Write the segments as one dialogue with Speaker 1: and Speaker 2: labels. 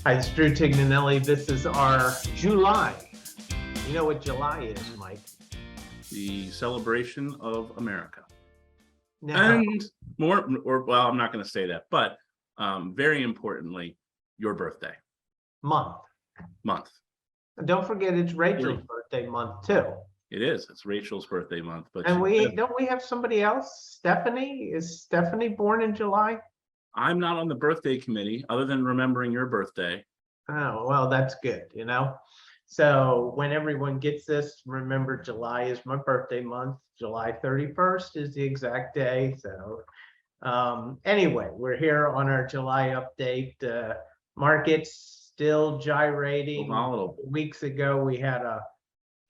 Speaker 1: Hi, it's Drew Tignanelli. This is our July. You know what July is, Mike?
Speaker 2: The celebration of America.
Speaker 1: Now,
Speaker 2: And well, I'm not going to say that, but very importantly, your birthday
Speaker 1: month. And don't forget it's Rachel's birthday month too.
Speaker 2: It is. It's Rachel's birthday month. But
Speaker 1: And don't we have somebody else? Stephanie? Is Stephanie born in July?
Speaker 2: I'm not on the birthday committee other than remembering your birthday.
Speaker 1: Oh, well, that's good, you know. So when everyone gets this, remember July is my birthday month. July 31st is the exact day. So anyway, we're here on our July update. Markets still gyrating.
Speaker 2: Volatile.
Speaker 1: Weeks ago, we had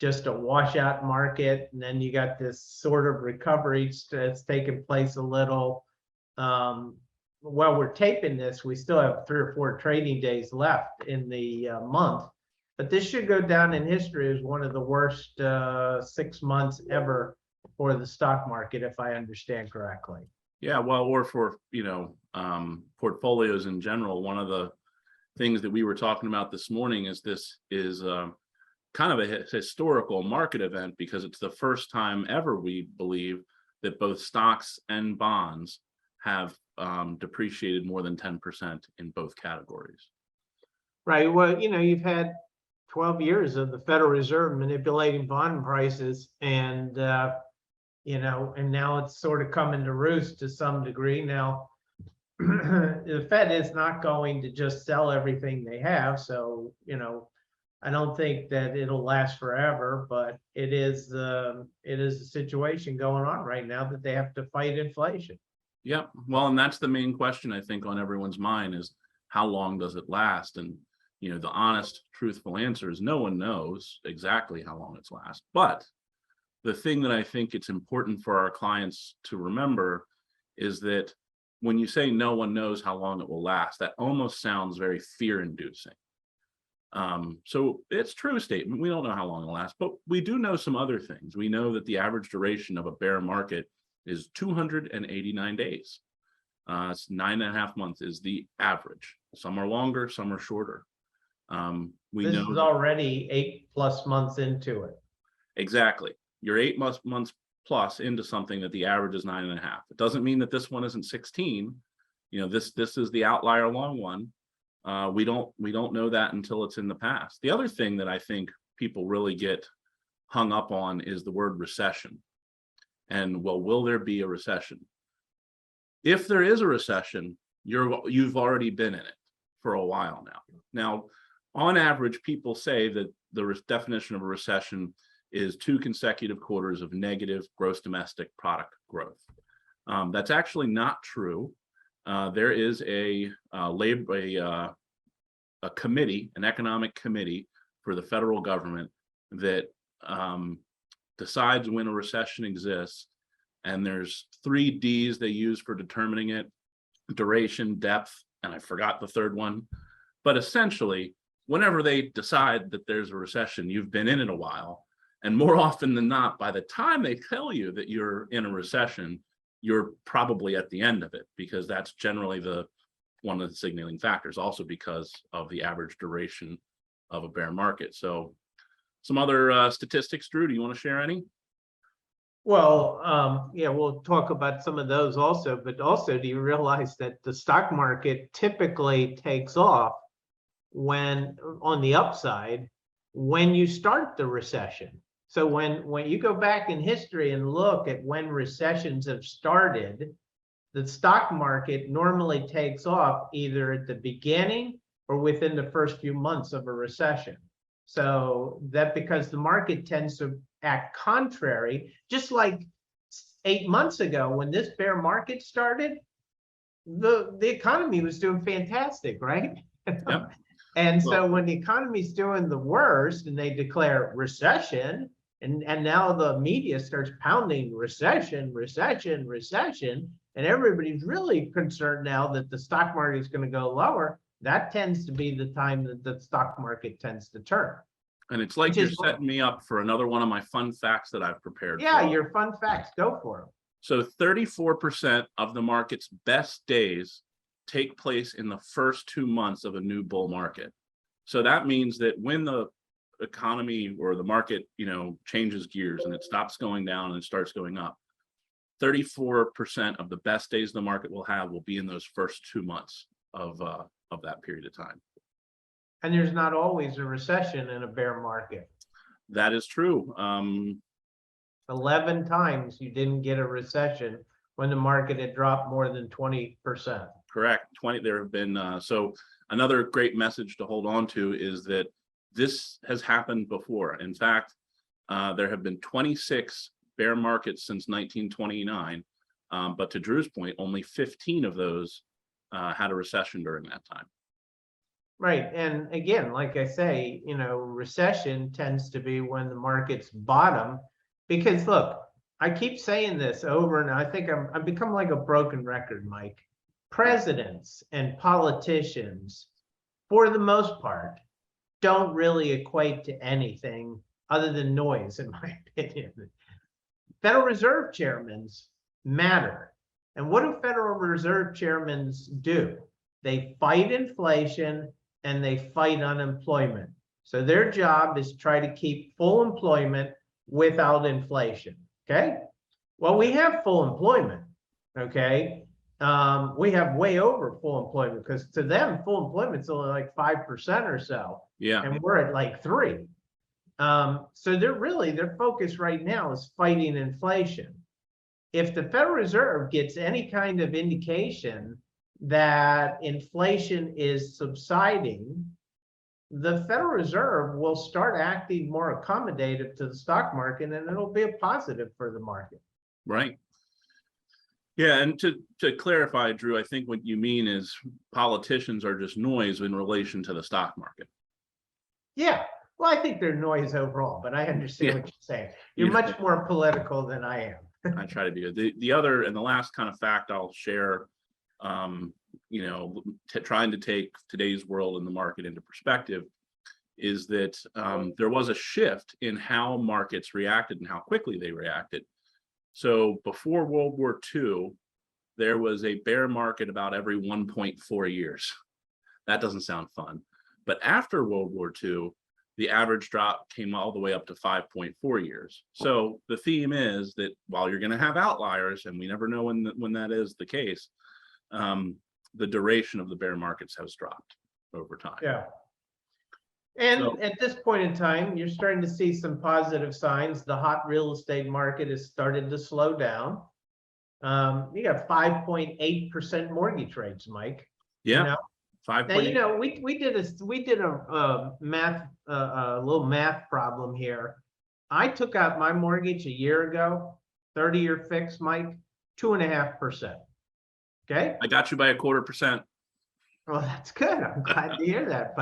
Speaker 1: just a washout market, and then you got this sort of recovery that's taken place a little. While we're taping this, we still have 3 or 4 trading days left in the month, but this should go down in history as one of the worst 6 months ever for the stock market, if I understand correctly.
Speaker 2: Yeah, well, or for portfolios in general. One of the things that we were talking about this morning is this is kind of a historical market event, because it's the first time ever, we believe, that both stocks and bonds have depreciated more than 10% in both categories.
Speaker 1: Right. Well, you know, you've had 12 years of the Federal Reserve manipulating bond prices, and you know, and now it's sort of coming to roost to some degree. Now, the Fed is not going to just sell everything they have, so you know, I don't think that it'll last forever, but it is a situation going on right now that they have to fight inflation.
Speaker 2: Yeah, well, and that's the main question, I think, on everyone's mind is how long does it last? And, you know, the honest, truthful answer is no one knows exactly how long it's last. But the thing that I think it's important for our clients to remember is that when you say no one knows how long it will last, that almost sounds very fear-inducing. So it's true statement. We don't know how long it'll last, but we do know some other things. We know that the average duration of a bear market is 289 days. It's 9.5 months is the average. Some are longer, some are shorter.
Speaker 1: This is already 8+ months into it.
Speaker 2: Exactly. You're 8 months plus into something that the average is 9.5. It doesn't mean that this one isn't 16. You know, this is the outlier long one. We don't know that until it's in the past. The other thing that I think people really get hung up on is the word recession. And well, will there be a recession? If there is a recession, you've already been in it for a while now. Now, on average, people say that the definition of a recession is 2 consecutive quarters of negative gross domestic product growth. That's actually not true. There is a committee, an economic committee for the federal government that decides when a recession exists, and there's 3 Ds they use for determining it: duration, depth, and I forgot the third one. But essentially, whenever they decide that there's a recession, you've been in it a while, and more often than not, by the time they tell you that you're in a recession, you're probably at the end of it, because that's generally one of the signaling factors, also because of the average duration of a bear market. So some other statistics, Drew, do you want to share any?
Speaker 1: Well, yeah, we'll talk about some of those also, but also, do you realize that the stock market typically takes off when on the upside when you start the recession? So when you go back in history and look at when recessions have started, the stock market normally takes off either at the beginning or within the first few months of a recession. So that because the market tends to act contrary, just like 8 months ago when this bear market started, the economy was doing fantastic, right?
Speaker 2: Yep.
Speaker 1: And so when the economy's doing the worst and they declare recession, and now the media starts pounding recession, and everybody's really concerned now that the stock market is going to go lower, that tends to be the time that the stock market tends to turn.
Speaker 2: And it's like you're setting me up for another one of my fun facts that I've prepared.
Speaker 1: Yeah, your fun facts, go for them.
Speaker 2: So 34% of the market's best days take place in the first 2 months of a new bull market. So that means that when the economy or the market, changes gears and it stops going down and it starts going up, 34% of the best days the market will have will be in those first 2 months of that period of time.
Speaker 1: And there's not always a recession in a bear market.
Speaker 2: That is true.
Speaker 1: 11 times you didn't get a recession when the market had dropped more than 20%.
Speaker 2: Correct. 20. There have been so another great message to hold on to is that this has happened before. In fact, there have been 26 bear markets since 1929, but to Drew's point, only 15 of those had a recession during that time.
Speaker 1: Right. And again, like I say, recession tends to be when the markets bottom, because look, I keep saying this over, and I think I've become like a broken record, Mike. Presidents and politicians, for the most part, don't really equate to anything other than noise, in my opinion. Federal Reserve chairmen matter. And what do Federal Reserve chairmen do? They fight inflation and they fight unemployment. So their job is try to keep full employment without inflation. Okay. Well, we have full employment. Okay. We have way over full employment, because to them, full employment is only like 5% or so.
Speaker 2: Yeah.
Speaker 1: And we're at like 3%. So their focus right now is fighting inflation. If the Federal Reserve gets any kind of indication that inflation is subsiding, the Federal Reserve will start acting more accommodative to the stock market, and it'll be a positive for the market.
Speaker 2: Right. Yeah, and to clarify, Drew, I think what you mean is politicians are just noise in relation to the stock market.
Speaker 1: Yeah, well, I think they're noise overall, but I understand what you're saying. You're much more political than I am.
Speaker 2: I try to be. The other and the last kind of fact I'll share, trying to take today's world and the market into perspective, is that there was a shift in how markets reacted and how quickly they reacted. So before World War II, there was a bear market about every 1.4 years. That doesn't sound fun. But after World War II, the average drop came all the way up to 5.4 years. So the theme is that while you're going to have outliers, and we never know when that is the case, the duration of the bear markets has dropped over time.
Speaker 1: Yeah. And at this point in time, you're starting to see some positive signs. The hot real estate market has started to slow down. You got 5.8% mortgage rates, Mike.
Speaker 2: Yeah. 5.8.
Speaker 1: Now, we did a little math problem here. I took out my mortgage a year ago, 30-year fix, Mike, 2.5%. Okay.
Speaker 2: I got you by 0.25%.
Speaker 1: Well, that's good. I'm glad to hear that.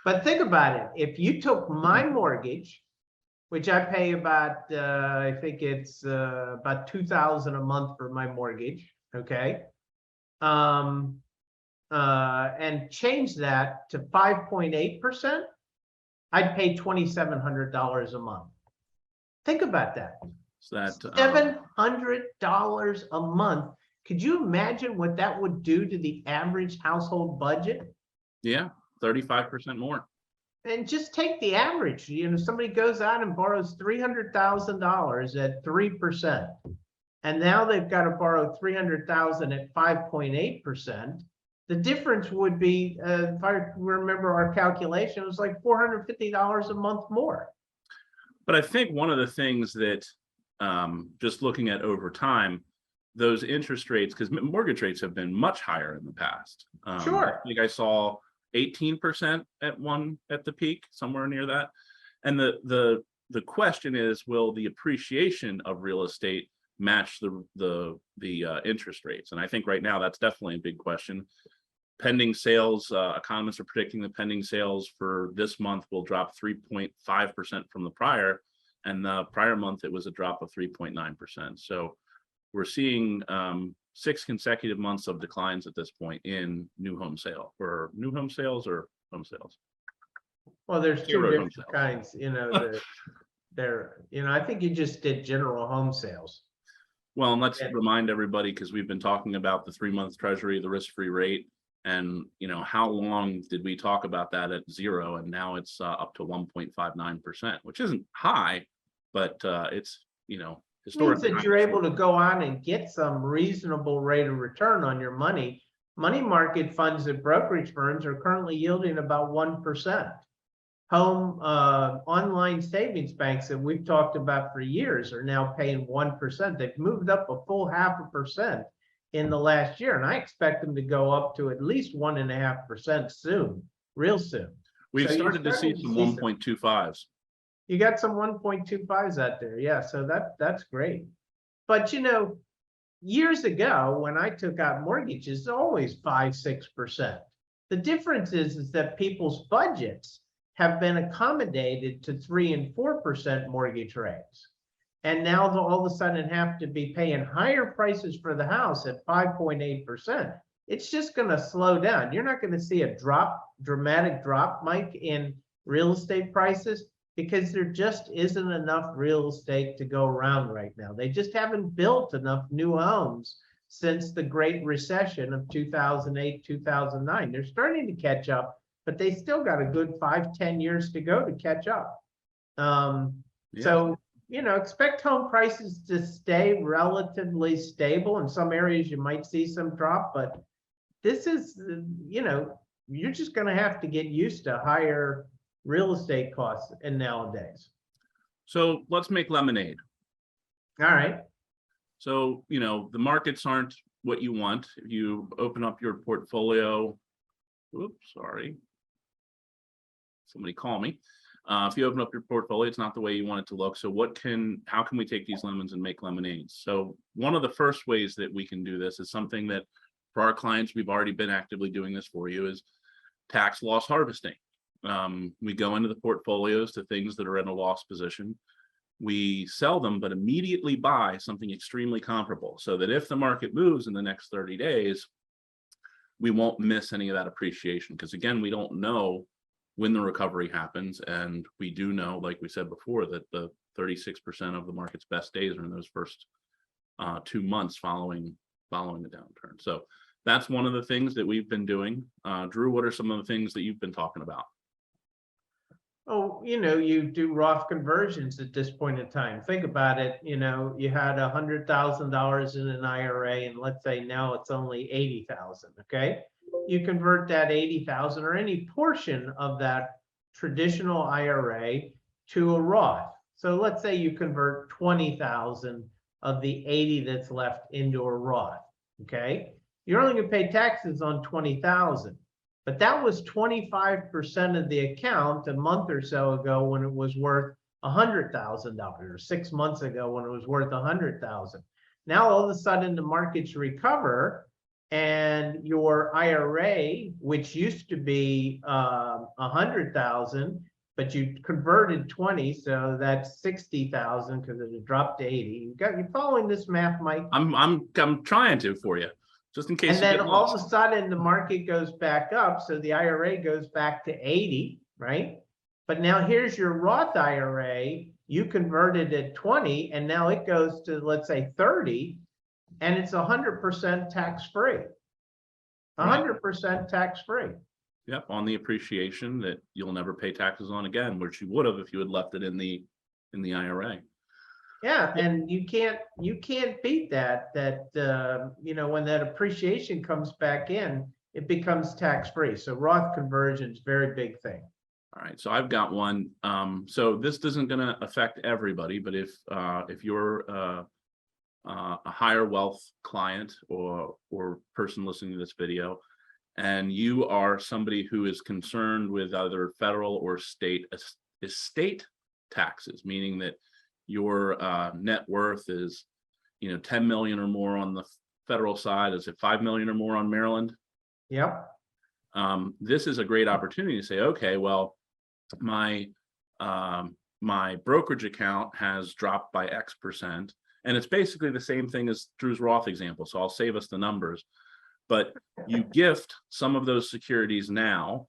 Speaker 1: But think about it. If you took my mortgage, which I pay about, I think it's about $2,000 a month for my mortgage, okay, and change that to 5.8%, I'd pay $2,700 a month. Think about that.
Speaker 2: So that
Speaker 1: $700 a month. Could you imagine what that would do to the average household budget?
Speaker 2: Yeah, 35% more.
Speaker 1: And just take the average. Somebody goes out and borrows $300,000 at 3%, and now they've got to borrow $300,000 at 5.8%. The difference would be, if I remember our calculation, it was like $450 a month more.
Speaker 2: But I think one of the things that, just looking at over time, those interest rates, because mortgage rates have been much higher in the past.
Speaker 1: Sure.
Speaker 2: I think I saw 18% at the peak, somewhere near that. And the question is, will the appreciation of real estate match the interest rates? And I think right now that's definitely a big question. Pending sales, economists are predicting the pending sales for this month will drop 3.5% from the prior, and the prior month it was a drop of 3.9%. So we're seeing 6 consecutive months of declines at this point in new home sales or home sales.
Speaker 1: Well, there's two different kinds, I think you just did general home sales.
Speaker 2: Well, and let's remind everybody, because we've been talking about the 3-month treasury, the risk-free rate. And, you know, how long did we talk about that at 0? And now it's up to 1.59%, which isn't high, but it's, you know,
Speaker 1: Means
Speaker 2: historically.
Speaker 1: that you're able to go on and get some reasonable rate of return on your money. Money market funds at brokerage firms are currently yielding about 1%. Home online savings banks that we've talked about for years are now paying 1%. They've moved up a full 0.5% in the last year, and I expect them to go up to at least 1.5% soon, real soon.
Speaker 2: We've
Speaker 1: So you're
Speaker 2: started to see some 1.25s.
Speaker 1: You got some 1.25s out there, yeah. So that's great. But you know, years ago when I took out mortgages, it's always 5-6%. The difference is that people's budgets have been accommodated to 3 and 4% mortgage rates. And now they'll all of a sudden have to be paying higher prices for the house at 5.8%. It's just going to slow down. You're not going to see a dramatic drop, Mike, in real estate prices because there just isn't enough real estate to go around right now. They just haven't built enough new homes since the Great Recession of 2008, 2009. They're starting to catch up, but they still got a good 5-10 years to go to catch up. So, you know, expect home prices to stay relatively stable. In some areas, you might see some drop, but this is, you know, you're just going to have to get used to higher real estate costs in nowadays.
Speaker 2: So let's make lemonade.
Speaker 1: All right.
Speaker 2: So, you know, the markets aren't what you want. If you open up your portfolio, oops, sorry. Somebody call me. If you open up your portfolio, it's not the way you want it to look. So how can we take these lemons and make lemonades? So one of the first ways that we can do this is something that for our clients, we've already been actively doing this for you, is tax loss harvesting. We go into the portfolios to things that are in a loss position. We sell them, but immediately buy something extremely comparable so that if the market moves in the next 30 days, we won't miss any of that appreciation. Because again, we don't know when the recovery happens. And we do know, like we said before, that the 36% of the market's best days are in those first 2 months following the downturn. So that's one of the things that we've been doing. Drew, what are some of the things that you've been talking about?
Speaker 1: Oh, you know, you do Roth conversions at this point in time. Think about it. You know, you had $100,000 in an IRA, and let's say now it's only 80,000. Okay, you convert that 80,000 or any portion of that traditional IRA to a Roth. So let's say you convert 20,000 of the 80 that's left into a Roth. Okay, you're only going to pay taxes on 20,000. But that was 25% of the account a month or so ago when it was worth $100,000, or 6 months ago when it was worth $100,000. Now all of a sudden the markets recover, and your IRA, which used to be 100,000, but you converted 20, so that's 60,000 because it dropped to 80. You following this math, Mike?
Speaker 2: I'm trying to for you. Just in case.
Speaker 1: And then all of a sudden the market goes back up. So the IRA goes back to 80, right? But now here's your Roth IRA. You converted at 20 and now it goes to, let's say, 30, and it's 100% tax-free. 100% tax-free.
Speaker 2: Yep, on the appreciation that you'll never pay taxes on again, which you would have if you had left it in the IRA.
Speaker 1: Yeah, and you can't beat that, you know, when that appreciation comes back in, it becomes tax-free. So Roth conversion is a very big thing.
Speaker 2: All right, so I've got one. So this isn't going to affect everybody, but if you're a higher wealth client or person listening to this video, and you are somebody who is concerned with either federal or state estate taxes, meaning that your net worth is, you know, 10 million or more on the federal side, is it 5 million or more on Maryland?
Speaker 1: Yep.
Speaker 2: This is a great opportunity to say, okay, well, my brokerage account has dropped by X%, and it's basically the same thing as Drew's Roth example. So I'll save us the numbers, but you gift some of those securities now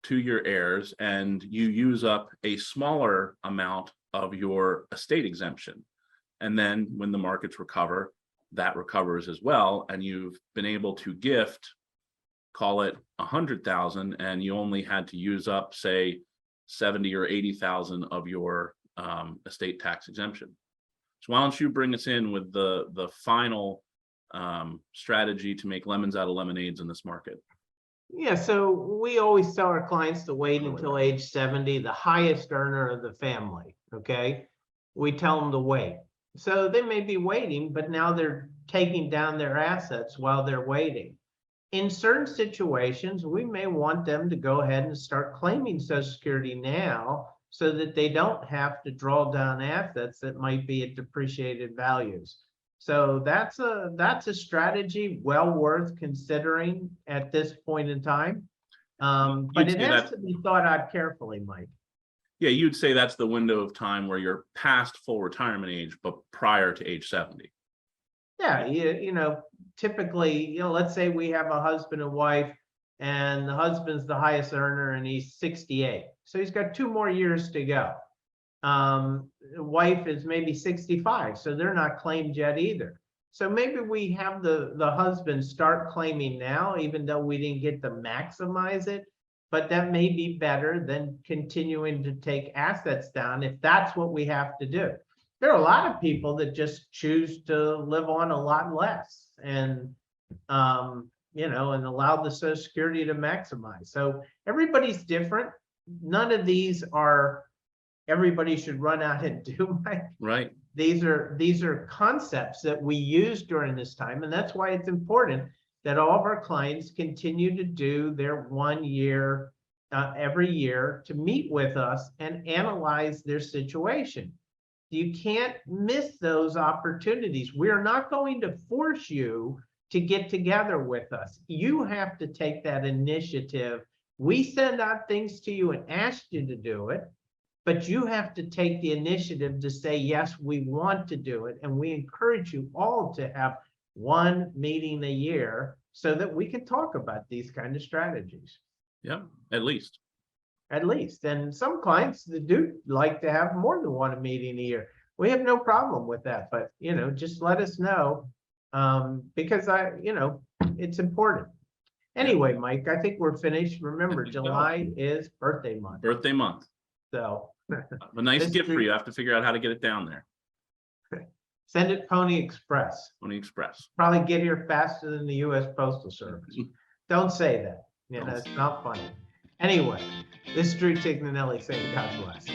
Speaker 2: to your heirs, and you use up a smaller amount of your estate exemption. And then when the markets recover, that recovers as well. And you've been able to gift call it 100,000, and you only had to use up, say, 70 or 80,000 of your estate tax exemption. So why don't you bring us in with the final strategy to make lemons out of lemonades in this market?
Speaker 1: Yeah, so we always tell our clients to wait until age 70, the highest earner of the family, okay? We tell them to wait. So they may be waiting, but now they're taking down their assets while they're waiting. In certain situations, we may want them to go ahead and start claiming Social Security now so that they don't have to draw down assets that might be at depreciated values. So that's a strategy well worth considering at this point in time. But
Speaker 2: You'd
Speaker 1: it
Speaker 2: say
Speaker 1: has
Speaker 2: that-
Speaker 1: to be thought out carefully, Mike.
Speaker 2: Yeah, you'd say that's the window of time where you're past full retirement age, but prior to age 70.
Speaker 1: Yeah, you know, typically, you know, let's say we have a husband and wife, and the husband's the highest earner and he's 68. So he's got 2 more years to go. The wife is maybe 65, so they're not claimed yet either. So maybe we have the husband start claiming now, even though we didn't get to maximize it. But that may be better than continuing to take assets down if that's what we have to do. There are a lot of people that just choose to live on a lot less and, you know, and allow the Social Security to maximize. So everybody's different. None of these are, everybody should run out and do.
Speaker 2: Right.
Speaker 1: These are concepts that we use during this time. And that's why it's important that all of our clients continue to do their 1 year every year to meet with us and analyze their situation. You can't miss those opportunities. We're not going to force you to get together with us. You have to take that initiative. We send out things to you and ask you to do it, but you have to take the initiative to say, yes, we want to do it. And we encourage you all to have 1 meeting a year so that we can talk about these kind of strategies.
Speaker 2: Yeah, at least.
Speaker 1: At least. And some clients that do like to have more than 1 meeting a year. We have no problem with that, but you know, just let us know. Because you know, it's important. Anyway, Mike, I think we're finished. Remember,
Speaker 2: I think so.
Speaker 1: July is birthday month.
Speaker 2: Birthday month.
Speaker 1: So
Speaker 2: A nice
Speaker 1: This
Speaker 2: gift for
Speaker 1: week-
Speaker 2: you. I have to figure out how to get it down there.
Speaker 1: send it Pony Express.
Speaker 2: Pony Express.
Speaker 1: Probably get here faster than the US Postal Service. Don't say that. You know, it's not funny. Anyway, this is Drew Tignanelli saying God bless.